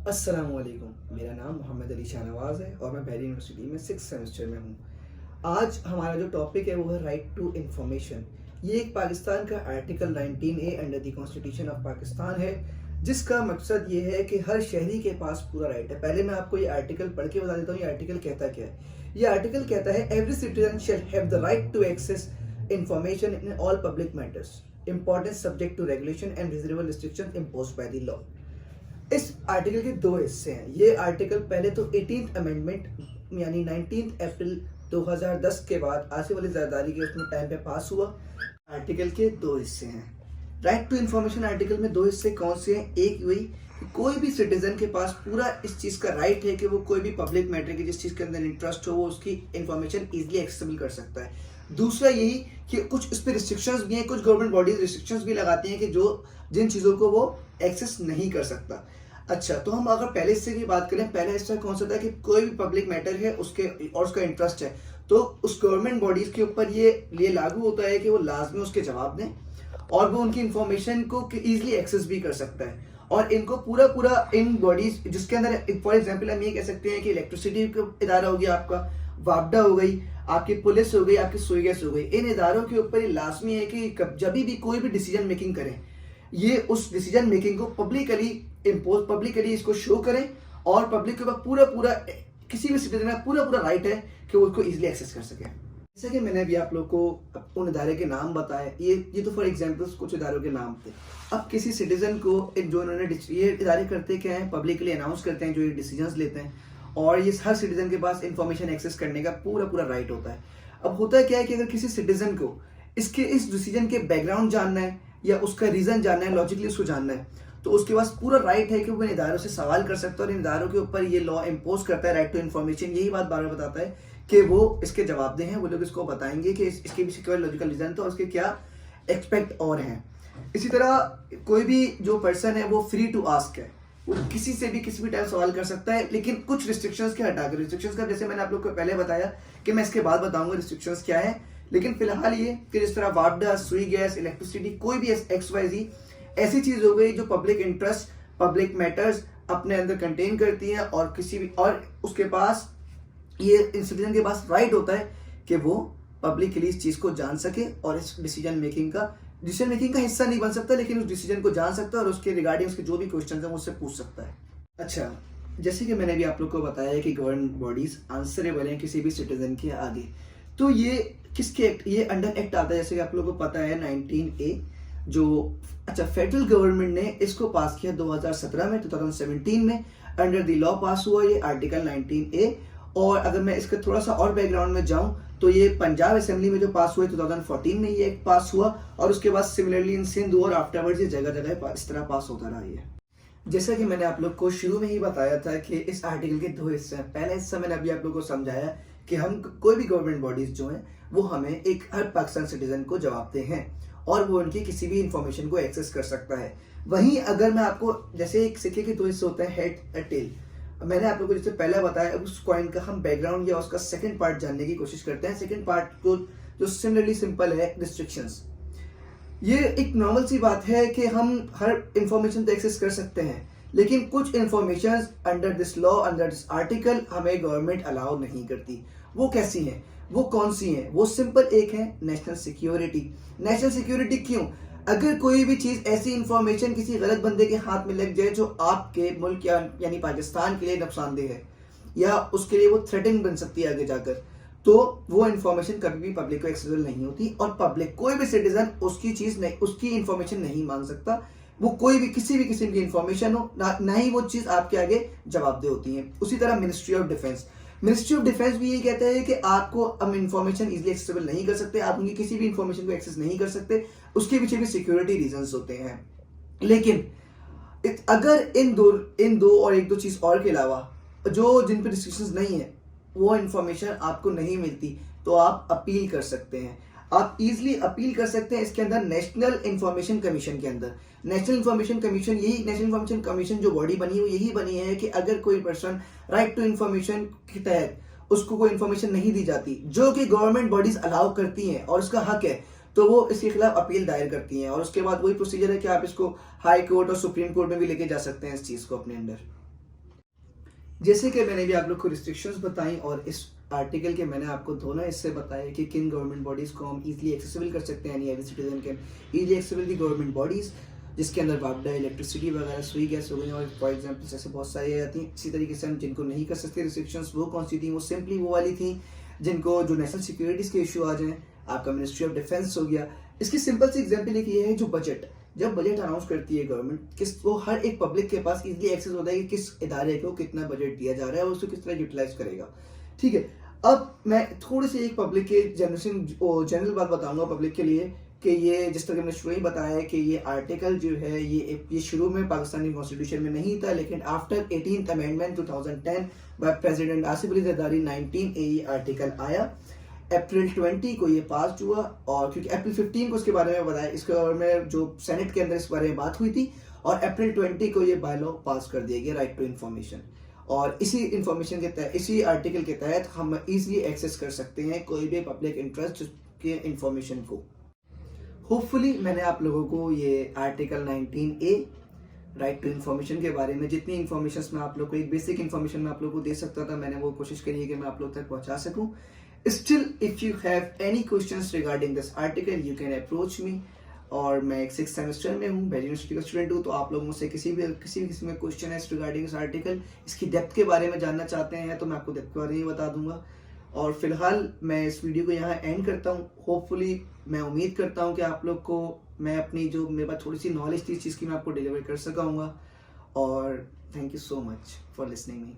अस्सलामुअलैकुम। मेरा नाम मोहम्मद अली शाहनवाज है और मैं बहरी यूनिवर्सिटी में 6th सेमेस्टर में हूँ। आज हमारा जो टॉपिक है वो है राइट टू इंफॉर्मेशन। ये एक पाकिस्तान का article 19A under the constitution of Pakistan है, जिसका मकसद ये है कि हर शहरी के पास पूरा राइट है। पहले मैं आपको ये आर्टिकल पढ़ के बता देता हूँ ये आर्टिकल कहता क्या है। ये आर्टिकल कहता है every citizen shall have the right to access information in all public matters, important subject to regulation and reasonable restriction imposed by the law. इस आर्टिकल के दो हिस्से हैं। ये आर्टिकल पहले तो 18th अमेंडमेंट यानी 19 अप्रैल 2010 के बाद आसिफ अली जरदारी के उसमें टाइम पे पास हुआ। आर्टिकल के दो हिस्से हैं। राइट टू इंफॉर्मेशन आर्टिकल में दो हिस्से कौन से हैं? एक वही कि कोई भी सिटीजन के पास पूरा इस चीज़ का राइट है कि वो कोई भी पब्लिक मैटर की जिस चीज़ के अंदर इंटरेस्ट हो वो उसकी इंफॉर्मेशन ईजिली एक्सेसिबल कर सकता है। दूसरा यही कि कुछ इस पर रिस्ट्रिक्शंस भी हैं, कुछ गवर्नमेंट बॉडीज रिस्ट्रिक्शंस भी लगाती हैं कि जो जिन चीज़ों को वो एक्सेस नहीं कर सकता। अच्छा, तो हम अगर पहले हिस्से की बात करें, पहला हिस्सा कौन सा था कि कोई भी पब्लिक मैटर है उसके और उसका इंटरेस्ट है तो उस गवर्नमेंट बॉडीज के ऊपर ये लागू होता है कि वो लाजमी उसके जवाब दें और वो उनकी इंफॉर्मेशन को इजीली एक्सेस भी कर सकता है। और इनको पूरा पूरा इन बॉडीज जिसके अंदर फॉर एग्जांपल हम ये कह सकते हैं कि इलेक्ट्रिसिटी का इदारा हो गया, आपका वापडा हो गई, आपकी पुलिस हो गई, आपकी सुई गैस हो गई, इन इदारों के ऊपर ये लाजमी है कि जब भी कोई भी डिसीजन मेकिंग करें ये उस डिसीजन मेकिंग को पब्लिकली इसको शो करें और पब्लिक के ऊपर पूरा पूरा किसी भी सिटीजन का पूरा पूरा राइट है कि वो उसको इजीली एक्सेस कर सके। जैसे कि मैंने अभी आप लोग को उन इदारे के नाम बताए, ये तो फॉर एग्जांपल कुछ इदारों के नाम थे। अब किसी सिटीजन को जो इन्होंने ये इदारे करते क्या है, पब्लिकली अनाउंस करते हैं जो ये डिसीजंस लेते हैं और ये हर सिटीजन के पास इंफॉर्मेशन एक्सेस करने का पूरा पूरा राइट होता है। अब होता है क्या है कि अगर किसी सिटीजन को इस डिसीजन के बैकग्राउंड जानना है या उसका रीजन जानना है, लॉजिकली उसको जानना है, तो उसके पास पूरा राइट है कि वो इन इदारों से सवाल कर सकता है और इन इदारों के ऊपर ये लॉ इम्पोज करता है राइट टू इन्फॉर्मेशन। यही बात बार बार बताता है कि वो इसके जवाबदेह हैं, वो लोग इसको बताएंगे कि इसके पीछे क्या लॉजिकल रीजन था और उसके क्या एक्सपेक्ट और हैं। इसी तरह कोई भी जो पर्सन है वो फ्री टू आस्क है, वो किसी से भी किसी भी टाइम सवाल कर सकता है, लेकिन कुछ रिस्ट्रिक्शंस के हटाकर। रिस्ट्रिक्शंस का जैसे मैंने आप लोग को पहले बताया कि मैं इसके बाद बताऊंगा रिस्ट्रिक्शंस क्या है, लेकिन फिलहाल ये कि जिस तरह वापडा, सुई गैस, इलेक्ट्रिसिटी, कोई भी XYZ ऐसी चीज हो गई जो पब्लिक इंटरेस्ट, पब्लिक मैटर्स अपने अंदर कंटेन करती है और किसी भी और उसके पास ये सिटीजन के पास राइट होता है कि वो पब्लिकली इस चीज को जान सके और इस डिसीजन मेकिंग का हिस्सा नहीं बन सकता, लेकिन उस डिसीजन को जान सकता है और उसके रिगार्डिंग उसके जो भी क्वेश्चन है वो उससे पूछ सकता है। अच्छा, जैसे कि मैंने भी आप लोग को बताया कि गवर्नमेंट बॉडीज आंसरेबल हैं किसी भी सिटीजन के आगे, तो ये किसके एक्ट, ये अंडर एक्ट आता है जैसे कि आप लोगों को पता है 19A जो अच्छा फेडरल गवर्नमेंट ने इसको पास किया 2017 में, 2017 में अंडर द लॉ पास हुआ ये आर्टिकल 19A। और अगर मैं इसका थोड़ा सा और बैकग्राउंड में जाऊं तो ये पंजाब असेंबली में जो पास हुआ 2014 में ये एक्ट पास हुआ और उसके बाद सिमिलरली इन सिंध और आफ्टरवर्ड्स ये जगह जगह इस तरह पास होता रहा है। जैसा कि मैंने आप लोग को शुरू में ही बताया था कि इस आर्टिकल के दो हिस्से हैं। पहला हिस्सा मैंने अभी आप लोग को समझाया कि हम कोई भी गवर्नमेंट बॉडीज जो हैं वो हमें एक हर पाकिस्तान सिटीजन को जवाबते हैं और वो उनकी किसी भी इंफॉर्मेशन को एक्सेस कर सकता है। वहीं अगर मैं आपको जैसे एक सिक्के के दो हिस्से होते हैं, हेड टेल, मैंने आप लोगों को जैसे पहले बताया उस कॉइन का हम बैकग्राउंड या उसका सेकंड पार्ट जानने की कोशिश करते हैं। सेकंड पार्ट को जो सिमिलरली सिंपल है, रिस्ट्रिक्शंस। ये एक नॉर्मल सी बात है कि हम हर इंफॉर्मेशन तो एक्सेस कर सकते हैं, लेकिन कुछ information under this law, under this article हमें गवर्नमेंट अलाउ नहीं करती। वो कैसी हैं, वो कौन सी हैं? वो सिंपल एक है नेशनल सिक्योरिटी। नेशनल सिक्योरिटी क्यों? अगर कोई भी चीज ऐसी इंफॉर्मेशन किसी गलत बंदे के हाथ में लग जाए जो आपके मुल्क यानी पाकिस्तान के लिए नुकसानदेह है या उसके लिए वो थ्रेटनिंग बन सकती है आगे जाकर, तो वो इंफॉर्मेशन कभी भी पब्लिक को एक्सेसिबल नहीं होती और पब्लिक कोई भी सिटीजन उसकी चीज नहीं, उसकी इंफॉर्मेशन नहीं मांग सकता। वो कोई भी किसी भी किस्म की इंफॉर्मेशन हो ना ही वो चीज आपके आगे जवाबदेह होती है। उसी तरह मिनिस्ट्री ऑफ डिफेंस भी यही कहता है कि आपको हम इंफॉर्मेशन इजीली एक्सेसिबल नहीं कर सकते, आप उनकी किसी भी इंफॉर्मेशन को एक्सेस नहीं कर सकते, उसके पीछे भी सिक्योरिटी रीजंस होते हैं। लेकिन अगर इन दो और एक दो चीज और के अलावा जिन पे रिस्ट्रिक्शंस नहीं है वो इंफॉर्मेशन आपको नहीं मिलती, तो आप अपील कर सकते हैं। आप इजीली अपील कर सकते हैं इसके अंदर नेशनल इंफॉर्मेशन कमीशन के अंदर। नेशनल इंफॉर्मेशन कमीशन जो बॉडी बनी है वो यही बनी है कि अगर कोई पर्सन राइट टू इंफॉर्मेशन के तहत उसको कोई इंफॉर्मेशन नहीं दी जाती जो कि गवर्नमेंट बॉडीज अलाउ करती हैं और उसका हक है, तो वो इसके खिलाफ अपील दायर करती हैं और उसके बाद वही प्रोसीजर है कि आप इसको हाई कोर्ट और सुप्रीम कोर्ट में भी लेके जा सकते हैं इस चीज को अपने अंदर। जैसे कि मैंने भी आप लोग को रिस्ट्रिक्शंस बताई और इस आर्टिकल के मैंने आपको दोनों हिस्से बताए कि किन गवर्नमेंट बॉडीज को हम इजीली एक्सेसिबल कर सकते हैं, यानी every citizen can easily accessible the government bodies, जिसके अंदर वापडा, इलेक्ट्रिसिटी वगैरह, सुई गैस हो गई और फॉर एग्जाम्पल जैसे बहुत सारी आती हैं। इसी तरीके से हम जिनको नहीं कर सकते रिस्ट्रिक्शंस, वो कौन सी थी, वो सिंपली वो वाली थी जिनको जो नेशनल सिक्योरिटीज़ के इशू आ जाएँ, आपका मिनिस्ट्री ऑफ डिफेंस हो गया। इसकी सिंपल सी एग्जाम्पल एक ये है, जो बजट, जब बजट अनाउंस करती है गवर्नमेंट, किस वो हर एक पब्लिक के पास इजीली एक्सेस होता है कि किस इदारे को कितना बजट दिया जा रहा है और उसको किस तरह यूटिलाइज करेगा। ठीक है, अब मैं थोड़ी सी एक पब्लिक के जनरल बात बताऊंगा पब्लिक के लिए कि ये जिस तरह मैंने शुरू ही बताया है कि ये आर्टिकल जो है ये शुरू में पाकिस्तानी कॉन्स्टिट्यूशन में नहीं था, लेकिन after 18th amendment 2010 by president Asif Ali Zardari 19A ये आर्टिकल आया। अप्रैल 20 को ये पास हुआ और क्योंकि अप्रैल 15 को इसके बारे में बताया, इसके बारे में जो सेनेट के अंदर इस बारे में बात हुई थी और अप्रैल 20 को ये बाय लॉ पास कर दिया गया, राइट टू इन्फॉर्मेशन। और इसी इन्फॉर्मेशन के तहत, इसी आर्टिकल के तहत हम इजीली एक्सेस कर सकते हैं कोई भी पब्लिक इंटरेस्ट के इंफॉर्मेशन को। होपफुली मैंने आप लोगों को ये article 19A right to information के बारे में जितनी इन्फॉर्मेशन मैं आप लोग को, एक बेसिक इन्फॉर्मेशन मैं आप लोग को दे सकता था, मैंने वो कोशिश करी है कि मैं आप लोग तक पहुंचा सकूं। Still if you have any questions regarding this article you can approach me. और मैं एक 6th सेमेस्टर में हूँ, बैरियर यूनिवर्सिटी का स्टूडेंट हूँ, तो आप लोग मुझसे किसी भी किस्म में क्वेश्चन है रिगार्डिंग इस आर्टिकल, इसकी डेप्थ के बारे में जानना चाहते हैं तो मैं आपको डेप्थ के बारे में बता दूंगा। और फिलहाल मैं इस वीडियो को यहाँ एंड करता हूँ। होपफुली मैं उम्मीद करता हूँ कि आप लोग को मैं अपनी जो मेरे पास थोड़ी सी नॉलेज थी इस चीज़ की मैं आपको डिलीवर कर सकाऊँगा। और thank you so much for listening me.